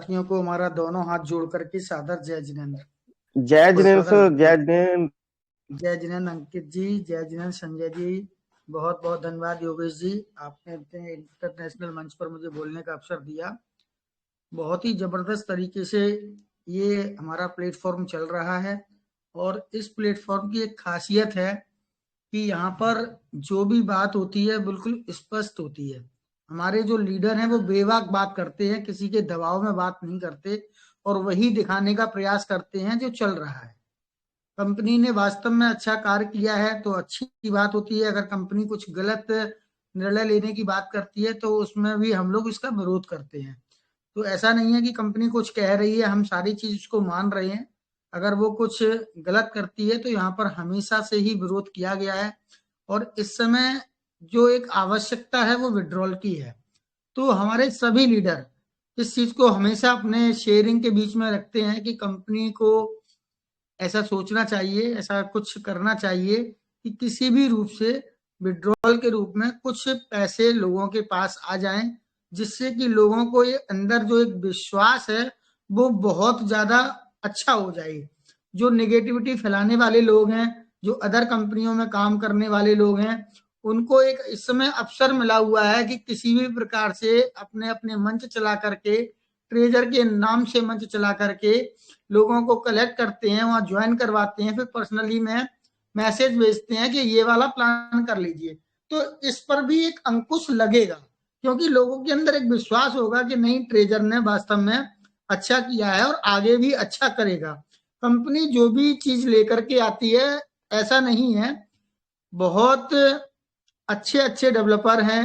साथियों को हमारा दोनों हाथ जोड़ करके सादर जय जिनेन्द्र। जय जिनेन्द्र सादर सर, जय जिनेन्द्र। जय जिनेन्द्र अंकित जी, जय जिनेन्द्र संजय जी। बहुत बहुत धन्यवाद योगेश जी, आपने इतने इंटरनेशनल मंच पर मुझे बोलने का अवसर दिया। बहुत ही जबरदस्त तरीके से ये हमारा प्लेटफॉर्म चल रहा है और इस प्लेटफॉर्म की एक खासियत है कि यहाँ पर जो भी बात होती है बिल्कुल स्पष्ट होती है। हमारे जो लीडर हैं वो बेबाक बात करते हैं, किसी के दबाव में बात नहीं करते और वही दिखाने का प्रयास करते हैं जो चल रहा है। कंपनी ने वास्तव में अच्छा कार्य किया है तो अच्छी बात होती है। अगर कंपनी कुछ गलत निर्णय लेने की बात करती है तो उसमें भी हम लोग इसका विरोध करते हैं। तो ऐसा नहीं है कि कंपनी कुछ कह रही है हम सारी चीज उसको मान रहे हैं। अगर वो कुछ गलत करती है तो यहाँ पर हमेशा से ही विरोध किया गया है और इस समय जो एक आवश्यकता है वो विड्रॉल की है। तो हमारे सभी लीडर इस चीज को हमेशा अपने शेयरिंग के बीच में रखते हैं कि कंपनी को ऐसा सोचना चाहिए, ऐसा कुछ करना चाहिए कि किसी भी रूप से विड्रॉल के रूप में कुछ पैसे लोगों के पास आ जाएं, जिससे कि लोगों को ये अंदर जो एक विश्वास है वो बहुत ज्यादा अच्छा हो जाए। जो नेगेटिविटी फैलाने वाले लोग हैं, जो अदर कंपनियों में काम करने वाले लोग हैं, उनको एक इस समय अवसर मिला हुआ है कि किसी भी प्रकार से अपने अपने मंच चला करके, ट्रेजर के नाम से मंच चला करके लोगों को कलेक्ट करते हैं, वहां ज्वाइन करवाते हैं, फिर पर्सनली में मैसेज भेजते हैं कि ये वाला प्लान कर लीजिए। तो इस पर भी एक अंकुश लगेगा क्योंकि लोगों के अंदर एक विश्वास होगा कि नहीं, ट्रेजर ने वास्तव में अच्छा किया है और आगे भी अच्छा करेगा। कंपनी जो भी चीज लेकर के आती है, ऐसा नहीं है, बहुत अच्छे अच्छे डेवलपर हैं,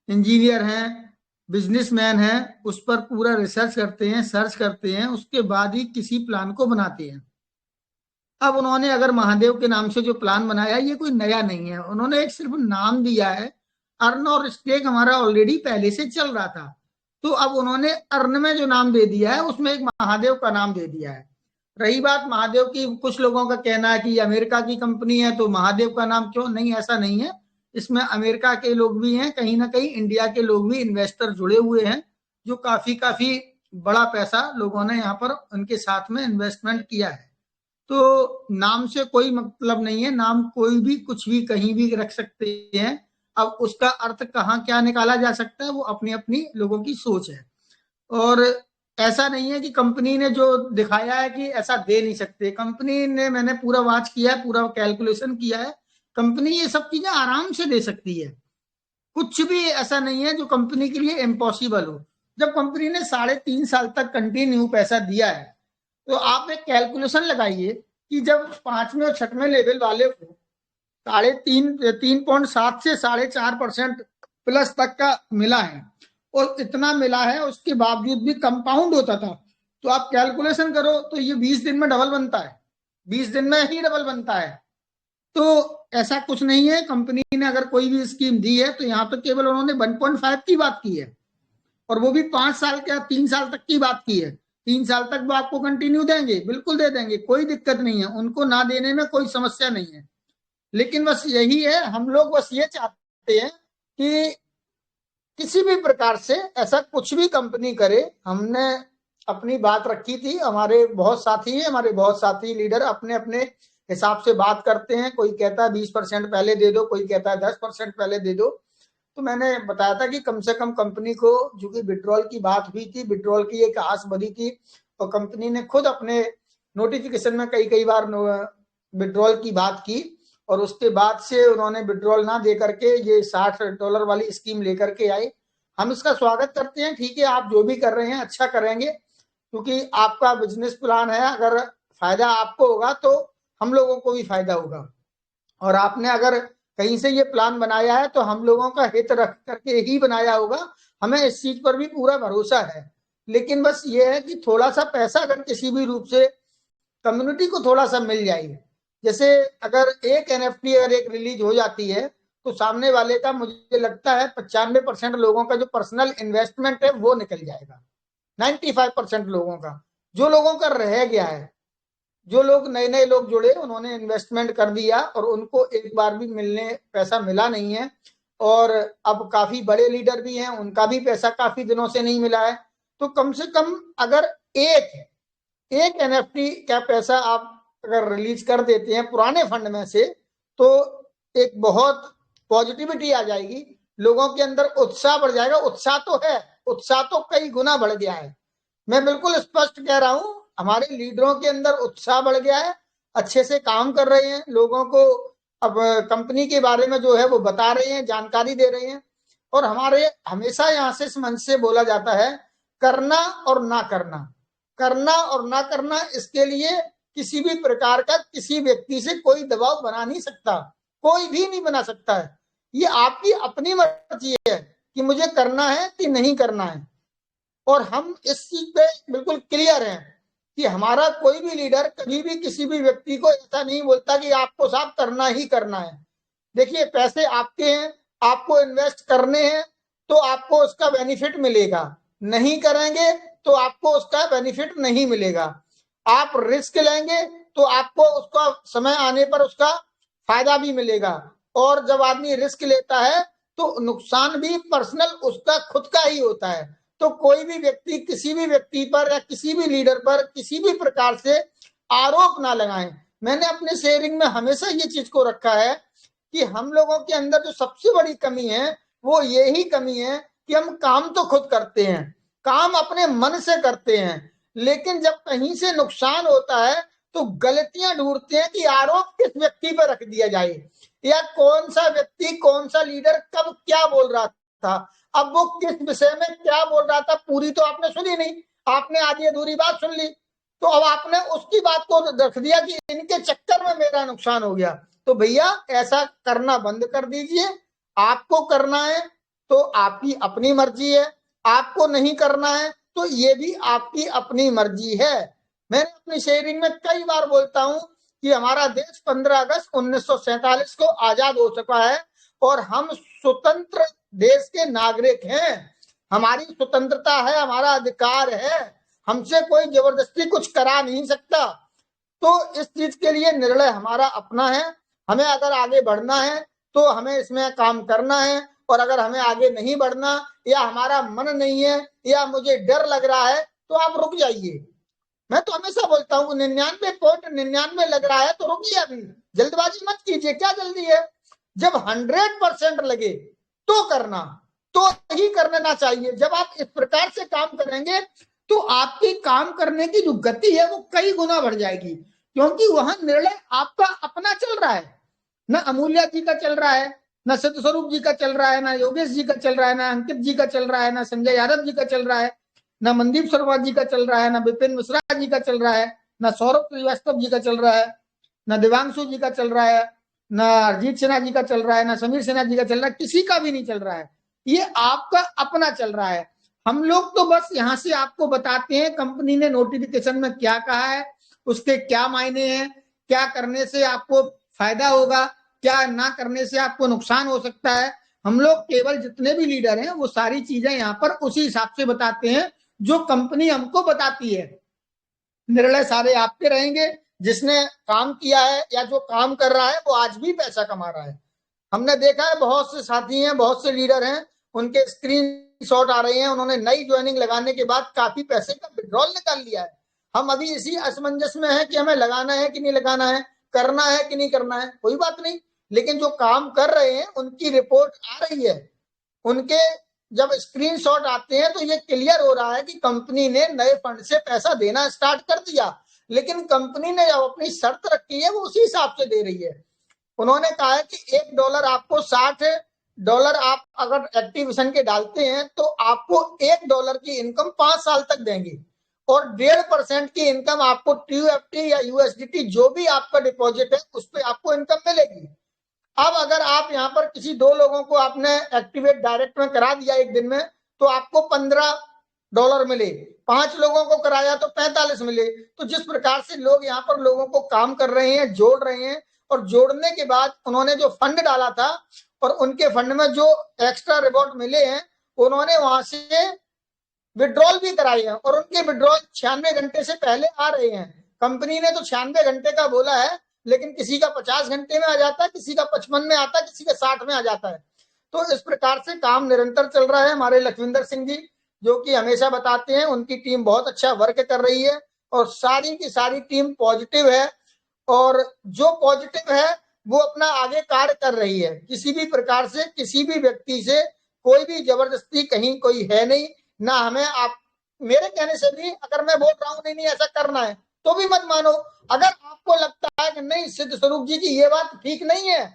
इंजीनियर हैं, बिजनेसमैन हैं, उस पर पूरा रिसर्च करते हैं, सर्च करते हैं, उसके बाद ही किसी प्लान को बनाते हैं। अब उन्होंने अगर महादेव के नाम से जो प्लान बनाया, ये कोई नया नहीं है, उन्होंने एक सिर्फ नाम दिया है। अर्न और स्टेक हमारा ऑलरेडी पहले से चल रहा था, तो अब उन्होंने अर्न में जो नाम दे दिया है उसमें एक महादेव का नाम दे दिया है। रही बात महादेव की, कुछ लोगों का कहना है कि अमेरिका की कंपनी है तो महादेव का नाम क्यों, नहीं ऐसा नहीं है। इसमें अमेरिका के लोग भी हैं, कहीं ना कहीं इंडिया के लोग भी इन्वेस्टर जुड़े हुए हैं, जो काफी काफी बड़ा पैसा लोगों ने यहाँ पर उनके साथ में इन्वेस्टमेंट किया है। तो नाम से कोई मतलब नहीं है, नाम कोई भी कुछ भी कहीं भी रख सकते हैं। अब उसका अर्थ कहाँ क्या निकाला जा सकता है वो अपनी अपनी लोगों की सोच है। और ऐसा नहीं है कि कंपनी ने जो दिखाया है कि ऐसा दे नहीं सकते, कंपनी ने, मैंने पूरा वॉच किया है, पूरा कैलकुलेशन किया है, कंपनी ये सब चीजें आराम से दे सकती है। कुछ भी ऐसा नहीं है जो कंपनी के लिए इम्पॉसिबल हो। जब कंपनी ने 3.5 साल तक कंटिन्यू पैसा दिया है तो आप एक कैलकुलेशन लगाइए कि जब 5वें और 6वें लेवल वाले को 3.7 से 4.5% प्लस तक का मिला है और इतना मिला है, उसके बावजूद भी कंपाउंड होता था, तो आप कैलकुलेशन करो तो ये 20 दिन में डबल बनता है, 20 दिन में ही डबल बनता है। तो ऐसा कुछ नहीं है, कंपनी ने अगर कोई भी स्कीम दी है तो यहाँ तो केवल उन्होंने 1.5 की बात की है और वो भी 5 साल या 3 साल तक की बात की है। 3 साल तक वो आपको कंटिन्यू देंगे, बिल्कुल दे देंगे, कोई दिक्कत नहीं है, उनको ना देने में कोई समस्या नहीं है। लेकिन बस यही है, हम लोग बस ये चाहते हैं कि किसी भी प्रकार से ऐसा कुछ भी कंपनी करे। हमने अपनी बात रखी थी, हमारे बहुत साथी हैं, हमारे बहुत साथी लीडर अपने अपने हिसाब से बात करते हैं। कोई कहता है 20% पहले दे दो, कोई कहता है 10% पहले दे दो। तो मैंने बताया था कि कम से कम कंपनी को, जो कि विड्रॉल की बात हुई थी, विड्रॉल की एक आस बधी थी और कंपनी ने खुद अपने नोटिफिकेशन में कई कई बार विड्रॉल की बात की और उसके बाद से उन्होंने विड्रॉल ना दे करके ये $60 वाली स्कीम लेकर के आई। हम इसका स्वागत करते हैं, ठीक है, आप जो भी कर रहे हैं अच्छा करेंगे, क्योंकि आपका बिजनेस प्लान है, अगर फायदा आपको होगा तो हम लोगों को भी फायदा होगा। और आपने अगर कहीं से ये प्लान बनाया है तो हम लोगों का हित रख करके ही बनाया होगा, हमें इस चीज पर भी पूरा भरोसा है। लेकिन बस ये है कि थोड़ा सा पैसा अगर किसी भी रूप से कम्युनिटी को थोड़ा सा मिल जाए, जैसे अगर एक एनएफटी अगर एक रिलीज हो जाती है तो सामने वाले का, मुझे लगता है 95% लोगों का जो पर्सनल इन्वेस्टमेंट है वो निकल जाएगा। 95% लोगों का, जो लोगों का रह गया है, जो लोग नए नए लोग जुड़े, उन्होंने इन्वेस्टमेंट कर दिया और उनको एक बार भी पैसा मिला नहीं है। और अब काफी बड़े लीडर भी हैं, उनका भी पैसा काफी दिनों से नहीं मिला है। तो कम से कम अगर एक एनएफटी का पैसा आप अगर रिलीज कर देते हैं पुराने फंड में से, तो एक बहुत पॉजिटिविटी आ जाएगी, लोगों के अंदर उत्साह बढ़ जाएगा। उत्साह तो है, उत्साह तो कई गुना बढ़ गया है। मैं बिल्कुल स्पष्ट कह रहा हूं, हमारे लीडरों के अंदर उत्साह बढ़ गया है, अच्छे से काम कर रहे हैं, लोगों को अब कंपनी के बारे में जो है वो बता रहे हैं, जानकारी दे रहे हैं। और हमारे हमेशा यहाँ से इस मंच से बोला जाता है, करना और ना करना, करना और ना करना, इसके लिए किसी भी प्रकार का किसी व्यक्ति से कोई दबाव बना नहीं सकता, कोई भी नहीं बना सकता है। ये आपकी अपनी मर्जी है कि मुझे करना है कि नहीं करना है। और हम इस चीज पे बिल्कुल क्लियर हैं कि हमारा कोई भी लीडर कभी भी किसी भी व्यक्ति को ऐसा नहीं बोलता कि आपको साहब करना ही करना है। देखिए, पैसे आपके हैं, आपको इन्वेस्ट करने हैं तो आपको उसका बेनिफिट मिलेगा, नहीं करेंगे तो आपको उसका बेनिफिट नहीं मिलेगा। आप रिस्क लेंगे तो आपको उसका समय आने पर उसका फायदा भी मिलेगा। और जब आदमी रिस्क लेता है तो नुकसान भी पर्सनल उसका खुद का ही होता है। तो कोई भी व्यक्ति किसी भी व्यक्ति पर या किसी भी लीडर पर किसी भी प्रकार से आरोप ना लगाएं। मैंने अपने शेयरिंग में हमेशा ये चीज को रखा है कि हम लोगों के अंदर जो सबसे बड़ी कमी है वो यही कमी है कि हम काम तो खुद करते हैं, काम अपने मन से करते हैं, लेकिन जब कहीं से नुकसान होता है तो गलतियां ढूंढते हैं कि आरोप किस व्यक्ति पर रख दिया जाए, या कौन सा व्यक्ति कौन सा लीडर कब क्या बोल रहा था। अब वो किस विषय में क्या बोल रहा था पूरी तो आपने सुनी नहीं, आपने आधी अधूरी बात सुन ली, तो अब आपने उसकी बात को रख दिया कि इनके चक्कर में मेरा नुकसान हो गया। तो भैया ऐसा करना बंद कर दीजिए। आपको करना है तो आपकी अपनी मर्जी है, आपको नहीं करना है तो ये भी आपकी अपनी मर्जी है। मैंने अपनी शेयरिंग में कई बार बोलता हूं कि हमारा देश 15 अगस्त 1947 को आजाद हो चुका है और हम स्वतंत्र देश के नागरिक हैं। हमारी स्वतंत्रता है, हमारा अधिकार है, हमसे कोई जबरदस्ती कुछ करा नहीं सकता। तो इस चीज के लिए निर्णय हमारा अपना है। हमें अगर आगे बढ़ना है तो हमें इसमें काम करना है, और अगर हमें आगे नहीं बढ़ना या हमारा मन नहीं है या मुझे डर लग रहा है तो आप रुक जाइए। मैं तो हमेशा बोलता हूँ 99.99 लग रहा है तो रुकिए, अभी जल्दबाजी मत कीजिए, क्या जल्दी है। जब 100% लगे तो करना, तो ही करना चाहिए। जब आप इस प्रकार से काम करेंगे तो आपकी काम करने की जो गति है वो कई गुना बढ़ जाएगी, क्योंकि वहां निर्णय आपका अपना चल रहा है, न अमूल्या जी का चल रहा है, न सिद्ध स्वरूप जी का चल रहा है, न योगेश जी का चल रहा है, न अंकित जी का चल रहा है, न संजय यादव जी का चल रहा है, न मनदीप शर्मा जी का चल रहा है, न विपिन मिश्रा जी का चल रहा है, न सौरभ श्रीवास्तव जी का चल रहा है, न दिव्यांशु जी का चल रहा है, न अरजीत सिन्हा जी का चल रहा है, न समीर सिन्हा जी का चल रहा है, किसी का भी नहीं चल रहा है। ये आपका अपना चल रहा है। हम लोग तो बस यहाँ से आपको बताते हैं कंपनी ने नोटिफिकेशन में क्या कहा है, उसके क्या मायने हैं, क्या करने से आपको फायदा होगा, क्या ना करने से आपको नुकसान हो सकता है। हम लोग केवल जितने भी लीडर हैं वो सारी चीजें यहाँ पर उसी हिसाब से बताते हैं जो कंपनी हमको बताती है। निर्णय सारे आपके रहेंगे। जिसने काम किया है या जो काम कर रहा है वो आज भी पैसा कमा रहा है। हमने देखा है बहुत से साथी हैं, बहुत से लीडर हैं, उनके स्क्रीन शॉट आ रहे हैं, उन्होंने नई ज्वाइनिंग लगाने के बाद काफी पैसे का विड्रॉल निकाल लिया है। हम अभी इसी असमंजस में है कि हमें लगाना है कि नहीं लगाना है, करना है कि नहीं करना है, कोई बात नहीं, लेकिन जो काम कर रहे हैं उनकी रिपोर्ट आ रही है, उनके जब स्क्रीनशॉट आते हैं तो ये क्लियर हो रहा है कि कंपनी ने नए फंड से पैसा देना स्टार्ट कर दिया, लेकिन कंपनी ने जब अपनी शर्त रखी है वो उसी हिसाब से दे रही है। उन्होंने कहा है कि $1 आपको $60 आप अगर एक्टिवेशन के डालते हैं तो आपको $1 की इनकम 5 साल तक देंगे, और 1.5% की इनकम आपको TUFT या USDT जो भी आपका डिपॉजिट है उस पर आपको इनकम मिलेगी। अब अगर आप यहाँ पर किसी 2 लोगों को आपने एक्टिवेट डायरेक्ट में करा दिया एक दिन में तो आपको $15 मिले, 5 लोगों को कराया तो 45 मिले। तो जिस प्रकार से लोग यहाँ पर लोगों को काम कर रहे हैं, जोड़ रहे हैं, और जोड़ने के बाद उन्होंने जो फंड डाला था और उनके फंड में जो एक्स्ट्रा रिवॉर्ड मिले हैं उन्होंने वहां से विड्रॉल भी कराए हैं, और उनके विड्रॉल 96 घंटे से पहले आ रहे हैं। कंपनी ने तो 96 घंटे का बोला है, लेकिन किसी का 50 घंटे में आ जाता है, किसी का 55 में आता है, किसी का 60 में आ जाता है। तो इस प्रकार से काम निरंतर चल रहा है। हमारे लखविंदर सिंह जी जो कि हमेशा बताते हैं उनकी टीम बहुत अच्छा वर्क कर रही है और सारी की सारी टीम पॉजिटिव है और जो पॉजिटिव है वो अपना आगे कार्य कर रही है। किसी भी प्रकार से किसी भी व्यक्ति से कोई भी जबरदस्ती कहीं कोई है नहीं, ना हमें आप मेरे कहने से भी अगर मैं बोल रहा हूं नहीं नहीं ऐसा करना है तो भी मत मानो। अगर आपको लगता है कि नहीं सिद्ध स्वरूप जी की ये बात ठीक नहीं है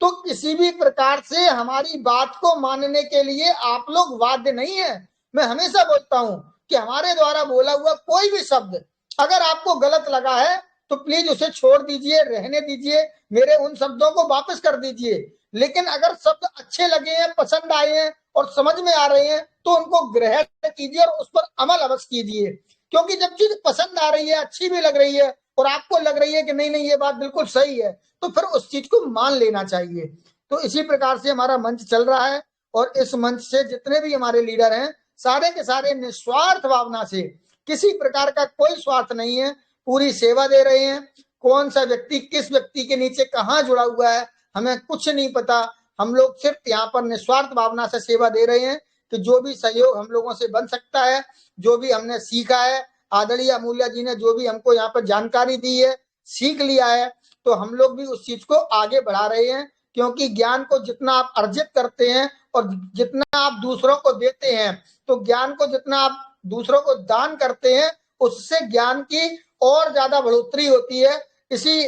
तो किसी भी प्रकार से हमारी बात को मानने के लिए आप लोग बाध्य नहीं है। मैं हमेशा बोलता हूं कि हमारे द्वारा बोला हुआ कोई भी शब्द अगर आपको गलत लगा है तो प्लीज उसे छोड़ दीजिए, रहने दीजिए, मेरे उन शब्दों को वापस कर दीजिए। लेकिन अगर शब्द अच्छे लगे हैं, पसंद आए हैं और समझ में आ रहे हैं तो उनको ग्रहण कीजिए और उस पर अमल अवश्य कीजिए। क्योंकि जब चीज पसंद आ रही है, अच्छी भी लग रही है और आपको लग रही है कि नहीं नहीं ये बात बिल्कुल सही है, तो फिर उस चीज को मान लेना चाहिए। तो इसी प्रकार से हमारा मंच चल रहा है और इस मंच से जितने भी हमारे लीडर हैं सारे के सारे निस्वार्थ भावना से, किसी प्रकार का कोई स्वार्थ नहीं है, पूरी सेवा दे रहे हैं। कौन सा व्यक्ति किस व्यक्ति के नीचे कहाँ जुड़ा हुआ है हमें कुछ नहीं पता। हम लोग सिर्फ यहाँ पर निस्वार्थ भावना से सेवा दे रहे हैं कि जो भी सहयोग हम लोगों से बन सकता है, जो भी हमने सीखा है, आदरणीय अमूल्य जी ने जो भी हमको यहाँ पर जानकारी दी है, सीख लिया है, तो हम लोग भी उस चीज को आगे बढ़ा रहे हैं। क्योंकि ज्ञान को जितना आप अर्जित करते हैं और जितना आप दूसरों को देते हैं, तो ज्ञान को जितना आप दूसरों को दान करते हैं उससे ज्ञान की और ज्यादा बढ़ोतरी होती है। इसी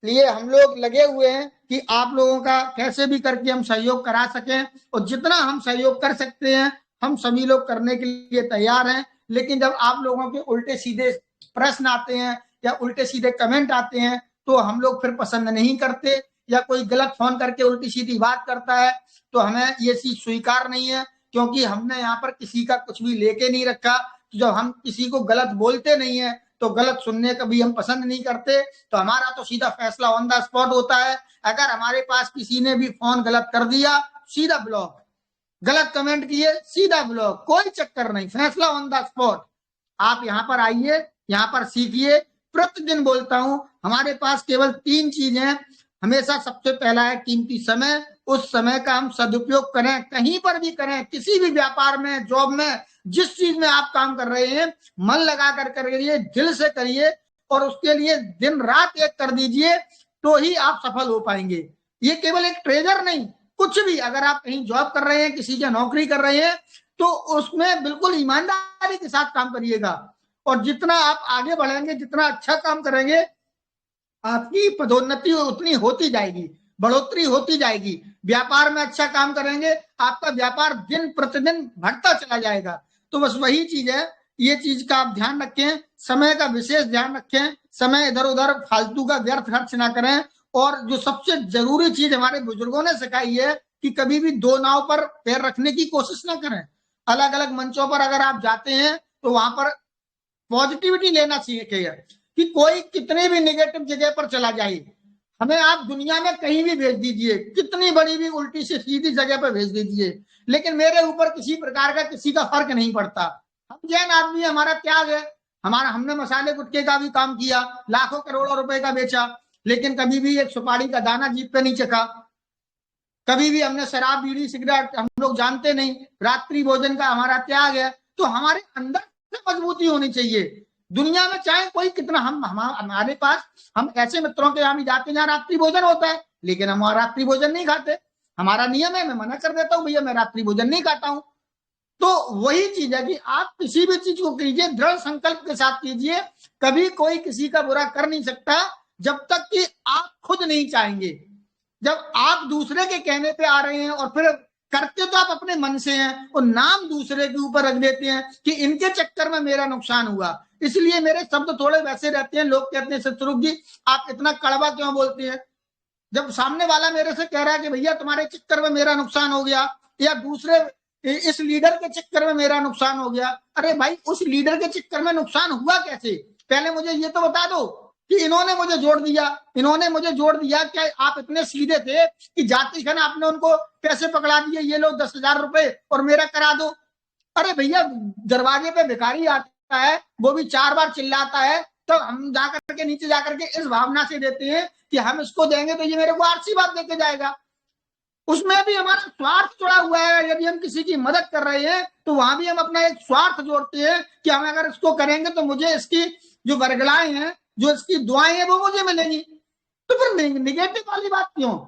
लिए हम लोग लगे हुए हैं कि आप लोगों का कैसे भी करके हम सहयोग करा सकें और जितना हम सहयोग कर सकते हैं हम सभी लोग करने के लिए तैयार हैं। लेकिन जब आप लोगों के उल्टे सीधे प्रश्न आते हैं या उल्टे सीधे कमेंट आते हैं तो हम लोग फिर पसंद नहीं करते, या कोई गलत फोन करके उल्टी सीधी बात करता है तो हमें ये चीज स्वीकार नहीं है। क्योंकि हमने यहाँ पर किसी का कुछ भी लेके नहीं रखा, तो जब हम किसी को गलत बोलते नहीं है तो गलत सुनने का भी हम पसंद नहीं करते। तो हमारा तो सीधा फैसला ऑन द स्पॉट होता है। अगर हमारे पास किसी ने भी फोन गलत कर दिया सीधा ब्लॉक, गलत कमेंट किए सीधा ब्लॉक, कोई चक्कर नहीं, फैसला ऑन द स्पॉट। आप यहाँ पर आइए, यहाँ पर सीखिए। प्रतिदिन बोलता हूं हमारे पास केवल 3 चीजें हैं हमेशा। सबसे पहला है कीमती समय, उस समय का हम सदुपयोग करें, कहीं पर भी करें, किसी भी व्यापार में, जॉब में, जिस चीज में आप काम कर रहे हैं मन लगा कर करिए, दिल से करिए और उसके लिए दिन रात एक कर दीजिए तो ही आप सफल हो पाएंगे। ये केवल एक ट्रेजर नहीं, कुछ भी अगर आप कहीं जॉब कर रहे हैं, किसी की नौकरी कर रहे हैं तो उसमें बिल्कुल ईमानदारी के साथ काम करिएगा। और जितना आप आगे बढ़ेंगे, जितना अच्छा काम करेंगे, आपकी पदोन्नति उतनी होती जाएगी, बढ़ोतरी होती जाएगी। व्यापार में अच्छा काम करेंगे, आपका व्यापार दिन प्रतिदिन बढ़ता चला जाएगा। तो बस वही चीज है, ये चीज का आप ध्यान रखें, समय का विशेष ध्यान रखें, समय इधर उधर फालतू का व्यर्थ खर्च ना करें। और जो सबसे जरूरी चीज हमारे बुजुर्गों ने सिखाई है कि कभी भी 2 नाव पर पैर रखने की कोशिश ना करें। अलग अलग मंचों पर अगर आप जाते हैं तो वहां पर पॉजिटिविटी लेना सीखिए कि कोई कितने भी नेगेटिव जगह पर चला जाए, हमें आप दुनिया में कहीं भी भेज दीजिए, कितनी बड़ी भी उल्टी से सीधी जगह पर भेज दीजिए, लेकिन मेरे ऊपर किसी प्रकार का किसी का फर्क नहीं पड़ता। हम जैन आदमी, हमारा त्याग है, हमारा, हमने मसाले गुटके का भी काम किया, लाखों करोड़ों रुपए का बेचा, लेकिन कभी भी एक सुपारी का दाना जीभ पे नहीं चखा। कभी भी हमने शराब, बीड़ी, सिगरेट हम लोग जानते नहीं। रात्रि भोजन का हमारा त्याग है। तो हमारे अंदर से मजबूती होनी चाहिए। दुनिया में चाहे कोई कितना, हमारे पास, हम ऐसे मित्रों के यहाँ भी जाते हैं जहाँ रात्रि भोजन होता है, लेकिन हम रात्रि भोजन नहीं खाते। हमारा नियम है, मैं मना कर देता हूँ, भैया मैं रात्रि भोजन नहीं खाता हूँ। तो वही चीज है कि आप किसी भी चीज को कीजिए दृढ़ संकल्प के साथ कीजिए। कभी कोई किसी का बुरा कर नहीं सकता जब तक कि आप खुद नहीं चाहेंगे। जब आप दूसरे के कहने पे आ रहे हैं और फिर करते तो आप अपने मन से हैं और नाम दूसरे के ऊपर रख देते हैं कि इनके चक्कर में मेरा नुकसान हुआ, इसलिए मेरे शब्द थोड़े वैसे रहते हैं। लोग कहते हैं शत्रुघ्न जी आप इतना कड़वा क्यों बोलते हैं? जब सामने वाला मेरे से कह रहा है कि भैया तुम्हारे चक्कर में मेरा नुकसान हो गया, या दूसरे इस लीडर के चक्कर में मेरा नुकसान हो गया, अरे भाई उस लीडर के चक्कर में नुकसान हुआ कैसे? पहले मुझे ये तो बता दो कि इन्होंने मुझे जोड़ दिया, इन्होंने मुझे जोड़ दिया। क्या आप इतने सीधे थे कि जाति खान आपने उनको पैसे पकड़ा दिए, ये लो 10,000 रुपए और मेरा करा दो? अरे भैया दरवाजे पे भिखारी आता है, वो भी 4 बार चिल्लाता है, तो हम जाकर के नीचे जाकर के इस भावना से देते हैं कि हम इसको देंगे तो ये मेरे को आरसी बात देके जाएगा। उसमें भी हमारा स्वार्थ जुड़ा हुआ है। यदि हम किसी की मदद कर रहे हैं तो वहां भी हम अपना एक स्वार्थ जोड़ते हैं कि हम अगर इसको करेंगे तो मुझे इसकी जो बरगलाएं हैं, जो इसकी दुआएं हैं, वो मुझे मिलेंगी। तो फिर निगेटिव वाली बात क्यों?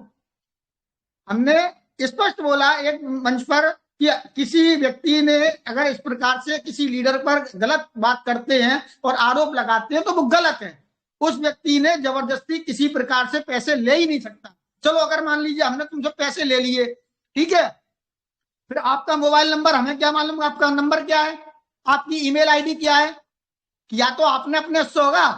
हमने स्पष्ट बोला एक मंच पर कि किसी व्यक्ति ने अगर इस प्रकार से किसी लीडर पर गलत बात करते हैं और आरोप लगाते हैं तो वो गलत है। उस व्यक्ति ने जबरदस्ती किसी प्रकार से पैसे ले ही नहीं सकता। चलो अगर मान लीजिए हमने तुमसे पैसे ले लिए, ठीक है, फिर आपका मोबाइल नंबर हमें क्या मालूम आपका नंबर क्या है, आपकी ईमेल आईडी क्या है? या तो आपने अपने से होगा,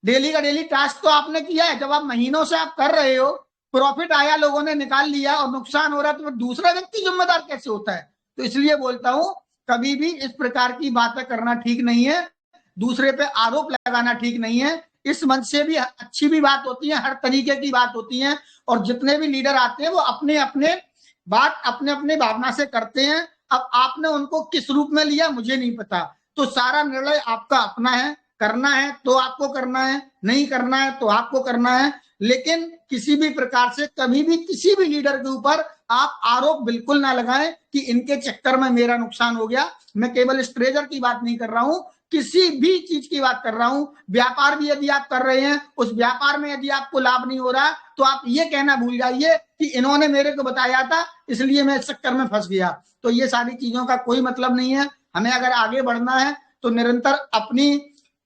डेली का डेली टास्क तो आपने किया है। जब आप महीनों से आप कर रहे हो, प्रॉफिट आया, लोगों ने निकाल लिया और नुकसान हो रहा है, तो दूसरा व्यक्ति जिम्मेदार कैसे होता है? तो इसलिए बोलता हूं कभी भी इस प्रकार की बातें करना ठीक नहीं है, दूसरे पे आरोप लगाना ठीक नहीं है। इस मंच से भी अच्छी भी बात होती है, हर तरीके की बात होती है, और जितने भी लीडर आते हैं वो अपने अपने बात अपने अपने भावना से करते हैं। अब आपने उनको किस रूप में लिया मुझे नहीं पता, तो सारा निर्णय आपका अपना है। करना है तो आपको करना है, नहीं करना है तो आपको करना है, लेकिन किसी भी प्रकार से कभी भी किसी भी लीडर के ऊपर आप आरोप बिल्कुल ना लगाएं कि इनके चक्कर में मेरा नुकसान हो गया। मैं केवल इस ट्रेजर की बात नहीं कर रहा हूं, किसी भी चीज की बात कर रहा हूं। व्यापार भी यदि आप कर रहे हैं, उस व्यापार में यदि आपको लाभ नहीं हो रहा तो आप ये कहना भूल जाइए कि इन्होंने मेरे को बताया था इसलिए मैं इस चक्कर में फंस गया। तो ये सारी चीजों का कोई मतलब नहीं है। हमें अगर आगे बढ़ना है तो निरंतर अपनी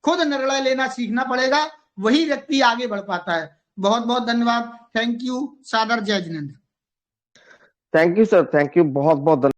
खुद निर्णय लेना सीखना पड़ेगा, वही व्यक्ति आगे बढ़ पाता है। बहुत बहुत धन्यवाद। Thank you. सादर जय Jinendra. Thank you sir, thank you, बहुत बहुत